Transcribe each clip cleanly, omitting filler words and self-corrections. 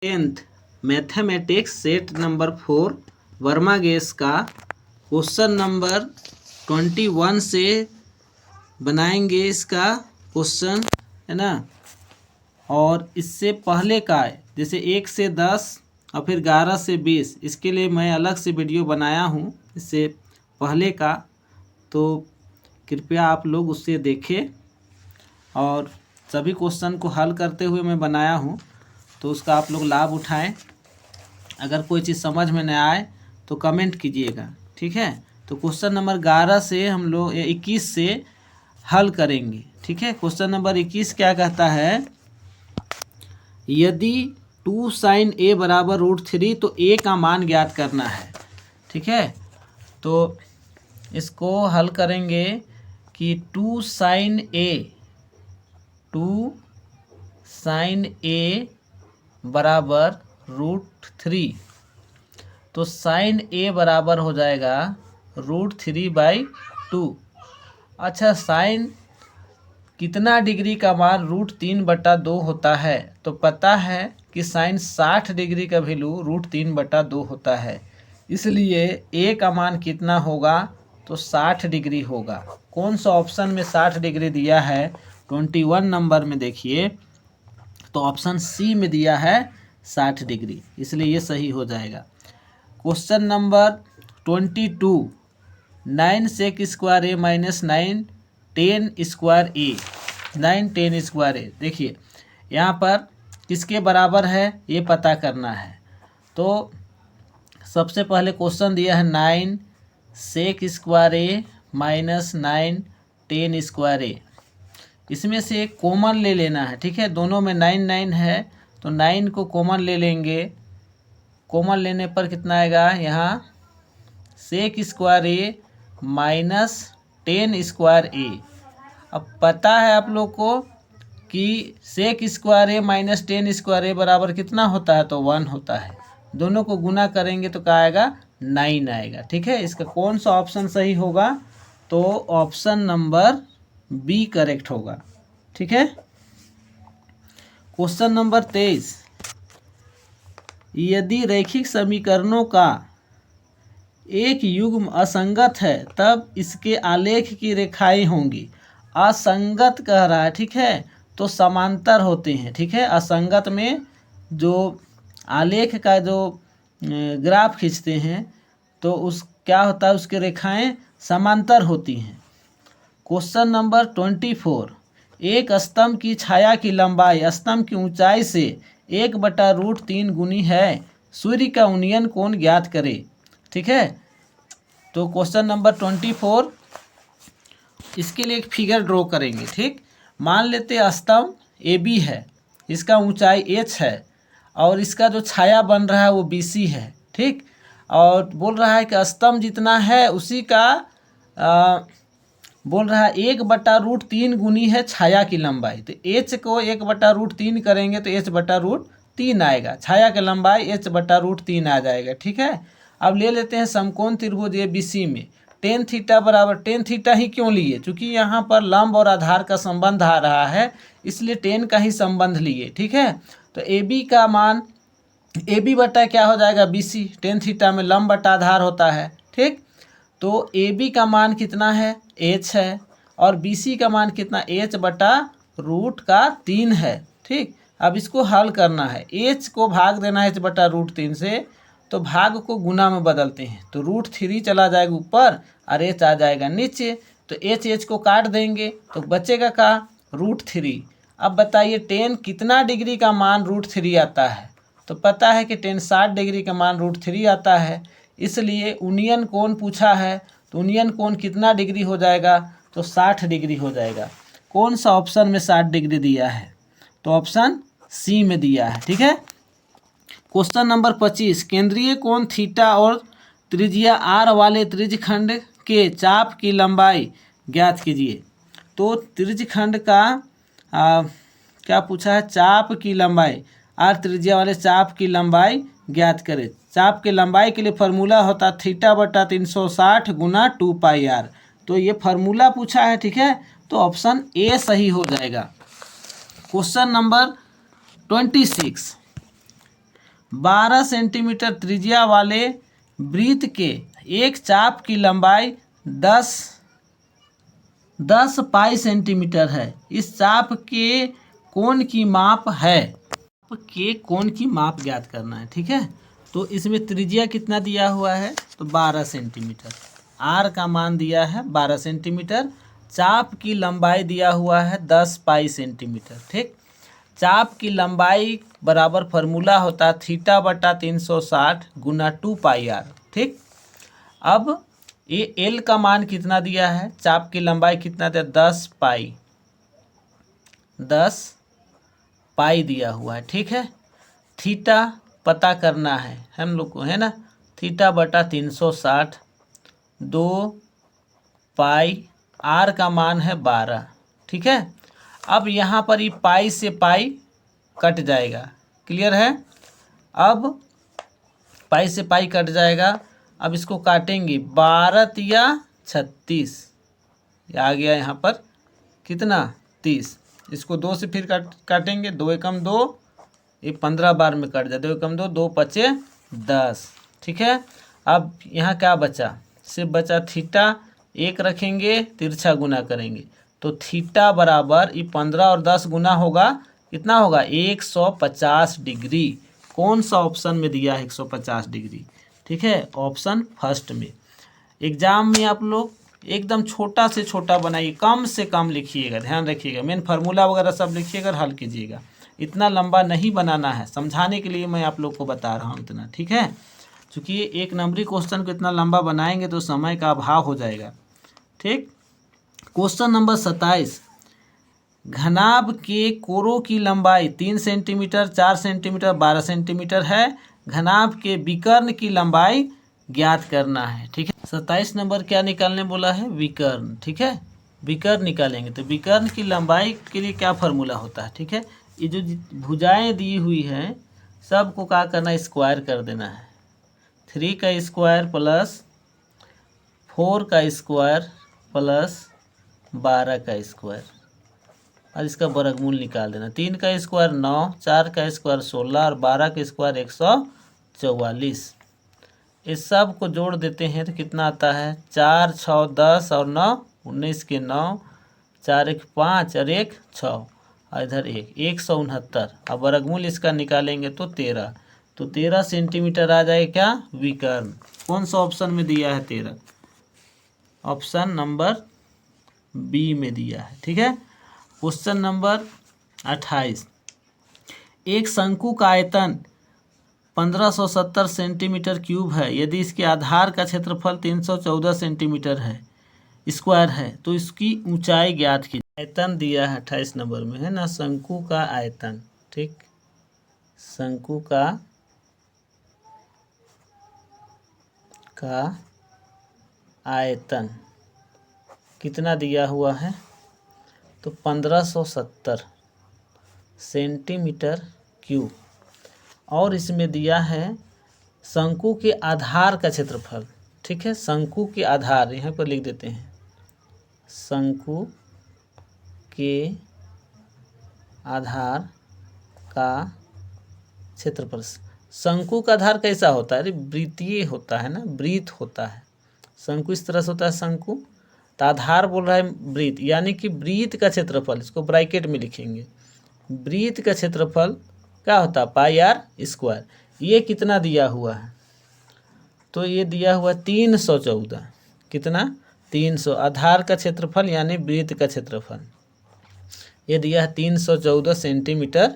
10th mathematics set number 4 Verma guess का question number 21 से बनाएंगे इसका क्वेश्चन, है ना। और इससे पहले का है, जैसे 1 से 10 और फिर 11 से 20, इसके लिए मैं अलग से वीडियो बनाया हूँ इससे पहले का, तो कृपया आप लोग उससे देखें। और सभी क्वेश्चन को हल करते हुए मैं बनाया हूँ, तो उसका आप लोग लाभ उठाएं। अगर कोई चीज़ समझ में न आए तो कमेंट कीजिएगा, ठीक है। तो क्वेश्चन नंबर 11 से हम लोग 21 से हल करेंगे, ठीक है। क्वेश्चन नंबर 21 क्या कहता है, यदि 2 sin a बराबर √3 तो a का मान ज्ञात करना है, ठीक है। तो इसको हल करेंगे कि 2 sin a बराबर √3, तो sin a बराबर हो जाएगा √3/2। अच्छा, साइन कितना डिग्री का मान √3/2 होता है, तो पता है कि साइन 60 डिग्री का वैल्यू √3/2 होता है, इसलिए a का मान कितना होगा, तो 60 डिग्री होगा। कौन सा ऑप्शन में 60 डिग्री दिया है, 21 नंबर में देखिए, तो ऑप्शन सी में दिया है 60 डिग्री, इसलिए ये सही हो जाएगा। Question number 22, 9 sec square a minus 9 10 square a, 9 10 square a, देखिए यहाँ पर किसके बराबर है ये पता करना है। तो सबसे पहले क्वेश्चन दिया है 9 sec square a minus 9 10 square a, इसमें से एक कॉमन ले लेना है, ठीक है। दोनों में 9 9 है, तो 9 को कॉमन ले लेंगे। कॉमन लेने पर कितना आएगा, यहाँ sec square a minus 10 square a। अब पता है आप लोग को कि sec square a minus 10 square a बराबर कितना होता है, तो 1 होता है। दोनों को गुना करेंगे तो क्या आएगा, 9 आएगा, ठीक है। इसका कौन सा ऑप्शन सही होगा, तो ऑप्शन नंबर बी करेक्ट होगा, ठीक है। क्वेश्चन नंबर 23, यदि रैखिक समीकरणों का एक युग्म असंगत है तब इसके आलेख की रेखाएं होंगी। असंगत कह रहा है, ठीक है, तो समांतर होते हैं, ठीक है। असंगत में जो आलेख का जो ग्राफ खींचते हैं तो उस क्या होता है, उसके रेखाएं समांतर होती हैं। क्वेश्चन नंबर 24, एक स्तंभ की छाया की लंबाई स्तंभ की ऊंचाई से 1/√3 गुनी है, सूर्य का उन्नयन कोण ज्ञात करे, ठीक है। तो क्वेश्चन नंबर 24, इसके लिए एक फिगर ड्रॉ करेंगे, ठीक। मान लेते स्तंभ ए बी है, इसका ऊंचाई h है और इसका जो छाया बन रहा है वो BC है, ठीक। और बोल रहा है कि स्तंभ जितना है उसी का बोल रहा है 1/√3 गुनी है छाया की लंबाई, तो h को 1/√3 करेंगे तो h/√3 आएगा, छाया की लंबाई h/√3 आ जाएगा, ठीक है। अब ले लेते हैं समकोण त्रिभुज ABC में tan थीटा बराबर, tan थीटा ही क्यों लिए, क्योंकि यहाँ पर लंब और आधार का संबंध आ रहा है, इसलिए tan का ही संबंध लिए, ठीक है। तो AB का मान AB बटा क्या हो जाएगा, BC, tan थीटा में लंब बटा आधार होता है, ठीक। तो AB का मान कितना है, h है, और BC का मान कितना, h/√3 है, ठीक। अब इसको हल करना है, h को भाग देना है h/√3 से, तो भाग को गुना में बदलते हैं, तो √3 चला जाएगा ऊपर और h आ जाएगा नीचे, तो h को काट देंगे तो बचेगा का, √3। अब बताइए tan कितना डिग्री का मान √3 आता है, तो पता है कि tan 60 डिग्री का मान √3 आता है, इसलिए उन्नयन कोण पूछा है, तो उन्नयन कोण कितना डिग्री हो जाएगा, तो 60 डिग्री हो जाएगा। कौन सा ऑप्शन में 60 डिग्री दिया है, तो ऑप्शन सी में दिया है, ठीक है। क्वेश्चन नंबर 25, केंद्रीय कोण थीटा और त्रिज्या r वाले त्रिज्यखंड के चाप की लंबाई ज्ञात कीजिए। तो त्रिज्यखंड का क्या पूछा है, चाप की लंबाई, r त्रिज्या वाले चाप की लंबाई ज्ञात करें। चाप की लंबाई के लिए फार्मूला होता है θ/360 गुना 2πr, तो ये फार्मूला पूछा है, ठीक है। तो ऑप्शन ए सही हो जाएगा। क्वेश्चन नंबर 26, 12 सेंटीमीटर त्रिज्या वाले वृत्त के एक चाप की लंबाई 10 पाई सेंटीमीटर है। इस चाप के कोण की माप है। के कोण की माप ज्ञात करना है। ठीक है, तो इसमें त्रिज्या कितना दिया हुआ है, तो 12 सेंटीमीटर। आर का मान दिया है 12 सेंटीमीटर। चाप की लंबाई दिया हुआ है 10 पाई सेंटीमीटर। ठीक, चाप की लंबाई बराबर फार्मूला होता है थीटा बटा 360 गुना 2 पाई आर। ठीक, अब ये एल का मान कितना दिया है, चाप की लंबाई कितना दिया, 10 पाई दिया हुआ है। ठीक है, थीटा पता करना है हम लोग को, है ना। थीटा बटा 360 2 पाई, आर का मान है 12। ठीक है, अब यहाँ पर ये पाई से पाई कट जाएगा। क्लियर है, अब पाई से पाई कट जाएगा। अब इसको काटेंगे 12 या 36, आ गया यहाँ पर कितना 30। इसको 2 से फिर काटेंगे, 2 एकम 2, ये 15 बार में कट जाए। 2 एकम 2, 2 पचे 10। ठीक है, अब यहाँ क्या बचा, सिर्फ बचा थीटा। एक रखेंगे, तिरछा गुना करेंगे तो थीटा बराबर ये 15 और 10 गुना होगा, कितना होगा 150 डिग्री। कौन सा ऑप्शन में दिया है 150 डिग्री, ठीक है, ऑप्शन फर्स्ट में। एग्जाम में आप लोग एकदम छोटा से छोटा बनाइए, कम से कम लिखिएगा, ध्यान रखिएगा। मेन फार्मूला वगैरह सब लिखिएगा, हल कीजिएगा। इतना लंबा नहीं बनाना है, समझाने के लिए मैं आप लोग को बता रहा हूँ इतना। ठीक है, चूँकि एक नंबरी क्वेश्चन को इतना लंबा बनाएंगे तो समय का अभाव हो जाएगा। ठीक, क्वेश्चन नंबर 27, घनाभ के कोरों की लंबाई 3 सेंटीमीटर, 4 सेंटीमीटर, 12 सेंटीमीटर है। घनाभ के विकर्ण की लंबाई ज्ञात करना है। ठीक है, 27 नंबर क्या निकालने बोला है, विकर्ण। ठीक है, विकर्ण निकालेंगे तो विकर्ण की लंबाई के लिए क्या फार्मूला होता है। ठीक है, ये जो भुजाएं दी हुई हैं सबको क्या करना है, स्क्वायर कर देना है। 3 का स्क्वायर प्लस 4 का स्क्वायर प्लस 12 का स्क्वायर, और इसका वर्गमूल निकाल देना। 3 का स्क्वायर 9, 4 का स्क्वायर 16 और 12 का स्क्वायर 144। इस सब को जोड़ देते हैं तो कितना आता है, 4 6 10 और 9 19 के 9, 4 1 5 और 1 6 और इधर 169। अब वर्गमूल इसका निकालेंगे तो 13, तो 13 सेंटीमीटर आ जाएगा क्या, विकर्ण। कौन सा ऑप्शन में दिया है 13, ऑप्शन नंबर बी में दिया है। ठीक है, क्वेश्चन नंबर 28, एक शंकु का आयतन 1570 सेंटीमीटर क्यूब है। यदि इसके आधार का क्षेत्रफल 314 सेंटीमीटर है स्क्वायर है तो इसकी ऊंचाई ज्ञात की। आयतन दिया है 28 नंबर में, है ना, शंकु का आयतन। ठीक, शंकु का आयतन कितना दिया हुआ है, तो 1570 सेंटीमीटर क्यूब। और इसमें दिया है शंकु के आधार का क्षेत्रफल। ठीक है, शंकु के आधार यहाँ पर लिख देते हैं, शंकु के आधार का क्षेत्रफल। शंकु का आधार कैसा होता है, अरे वृत्तीय होता है ना, वृत्त होता है। शंकु इस तरह से होता है, शंकु तो आधार बोल रहा है वृत्त, यानी कि वृत्त का क्षेत्रफल, इसको ब्रैकेट में लिखेंगे। वृत्त का क्षेत्रफल क्या होता है, पाई आर स्क्वायर। ये कितना दिया हुआ है, तो ये दिया हुआ 314। कितना, 300। आधार का क्षेत्रफल यानी वृत्त का क्षेत्रफल ये दिया है 314 सेंटीमीटर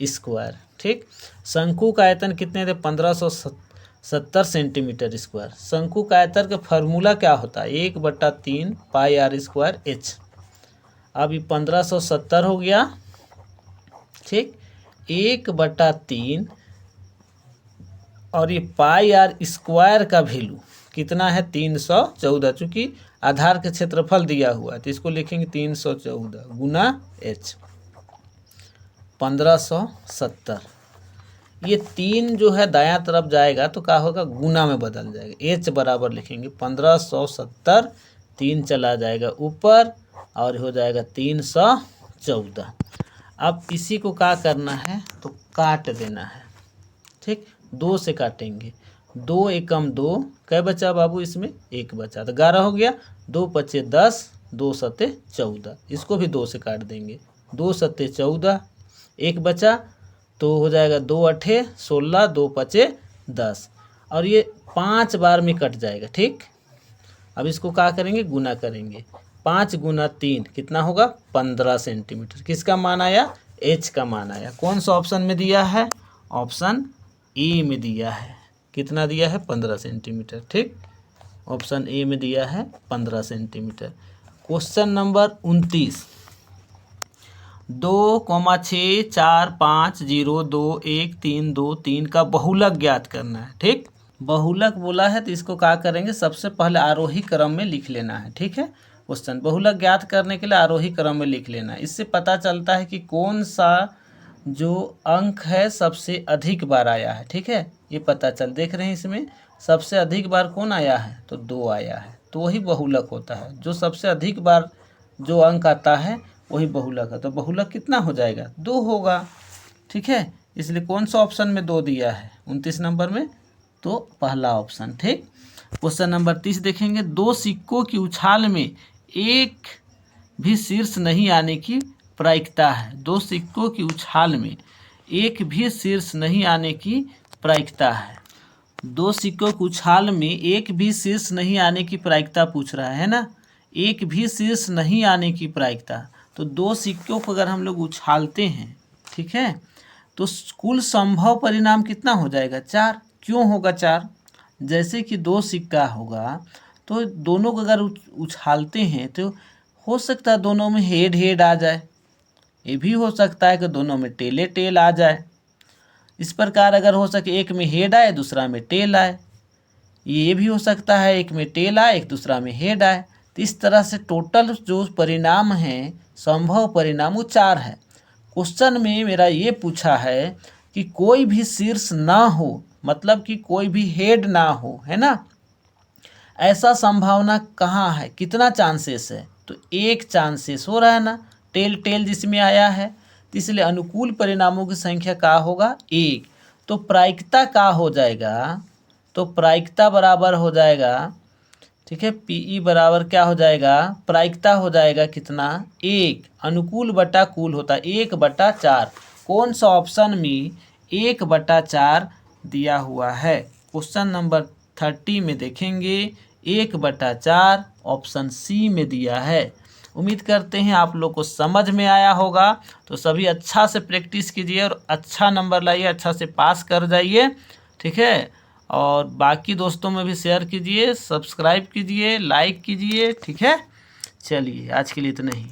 स्क्वायर। ठीक, शंकु का आयतन कितने थे, 1570 सेंटीमीटर स्क्वायर। शंकु का आयतन का फार्मूला क्या होता है, 1/3 पाई आर स्क्वायर एच। अब ये 1570 हो गया। ठीक, 1/3 और ये पाई आर स्क्वायर का वैल्यू कितना है, 314। चूँकि आधार के क्षेत्रफल दिया हुआ है तो इसको लिखेंगे 314 गुना एच, 1570। ये 3 जो है दायां तरफ जाएगा तो क्या होगा, गुना में बदल जाएगा। एच बराबर लिखेंगे 1570, 3 चला जाएगा ऊपर और हो जाएगा 314। अब इसी को क्या करना है, तो काट देना है। ठीक, 2 से काटेंगे, 2 एकम 2, कै बचा बाबू इसमें 1 बचा, तो 11 हो गया, 2 पचे 10, 2 सत्ते 14, इसको भी 2 से काट देंगे, 2 सत्ते 14, 1 बचा तो हो जाएगा 2 अठे 16, 2 पचे 10, और ये 5 बार में कट जाएगा। ठीक, अब इसको क्या करेंगे, गुना करेंगे, 5 गुना 3 कितना होगा 15 सेंटीमीटर। किसका मान आया, एच का मान आया। कौन सा ऑप्शन में दिया है, ऑप्शन ए में दिया है। कितना दिया है 15 सेंटीमीटर। ठीक, ऑप्शन ए में दिया है 15 सेंटीमीटर। क्वेश्चन नंबर 29, 2,6,4,5,0,2,1,3,2,3 का बहुलक ज्ञात करना है। ठीक, बहुलक बोला है तो इसको क्या करेंगे, सबसे पहले आरोही क्रम में लिख लेना है। ठीक है, क्वेश्चन बहुलक ज्ञात करने के लिए आरोही क्रम में लिख लेना है। इससे पता चलता है कि कौन सा जो अंक है सबसे अधिक बार आया है। ठीक है, ये पता चल, देख रहे हैं इसमें सबसे अधिक बार कौन आया है, तो 2 आया है, तो वही बहुलक होता है। जो सबसे अधिक बार जो अंक आता है वही बहुलक है। तो बहुलक कितना हो जाएगा, 2 होगा। ठीक है, इसलिए कौन सा ऑप्शन में 2 दिया है 29 नंबर में, तो पहला ऑप्शन। ठीक, क्वेश्चन नंबर 30 देखेंगे, 2 सिक्कों की उछाल में एक भी शीर्ष नहीं आने की प्रायिकता है। 2 सिक्कों की उछाल में एक भी शीर्ष नहीं आने की प्रायिकता है। 2 सिक्कों की उछाल में एक भी शीर्ष नहीं आने की प्रायिकता पूछ रहा है ना, एक भी शीर्ष नहीं आने की प्रायिकता। तो 2 सिक्कों को अगर हम लोग उछालते हैं, ठीक है, तो कुल संभव परिणाम कितना हो जाएगा, 4। क्यों होगा 4, जैसे कि 2 सिक्का होगा तो दोनों को अगर उछालते हैं तो हो सकता है दोनों में हेड हेड आ जाए, ये भी हो सकता है कि दोनों में टेले टेल आ जाए। इस प्रकार अगर हो सके एक में हेड आए दूसरा में टेल आए, ये भी हो सकता है एक में टेल आए एक दूसरा में हेड आए। तो इस तरह से टोटल जो परिणाम है, संभव परिणाम, वो 4 है। क्वेश्चन में मेरा ये पूछा है कि कोई भी शीर्ष ना हो, मतलब कि कोई भी हेड ना हो, है ना, ऐसा संभावना कहाँ है, कितना चांसेस है, तो 1 चांसेस हो रहा है ना, टेल टेल जिसमें आया है, तो इसलिए अनुकूल परिणामों की संख्या का होगा 1। तो प्रायिकता का हो जाएगा, तो प्रायिकता बराबर हो जाएगा, ठीक है, पीई बराबर क्या हो जाएगा, प्रायिकता हो जाएगा कितना, 1। अनुकूल बटा कुल होता है 1/4। कौन सा ऑप्शन में 1/4 दिया हुआ है। क्वेश्चन नंबर 30 में देखेंगे 1/4 ऑप्शन सी में दिया है। उम्मीद करते हैं आप लोग को समझ में आया होगा। तो सभी अच्छा से प्रैक्टिस कीजिए और अच्छा नंबर लाइए, अच्छा से पास कर जाइए। ठीक है, और बाकी दोस्तों में भी शेयर कीजिए, सब्सक्राइब कीजिए, लाइक कीजिए। ठीक है, चलिए आज के लिए इतना ही।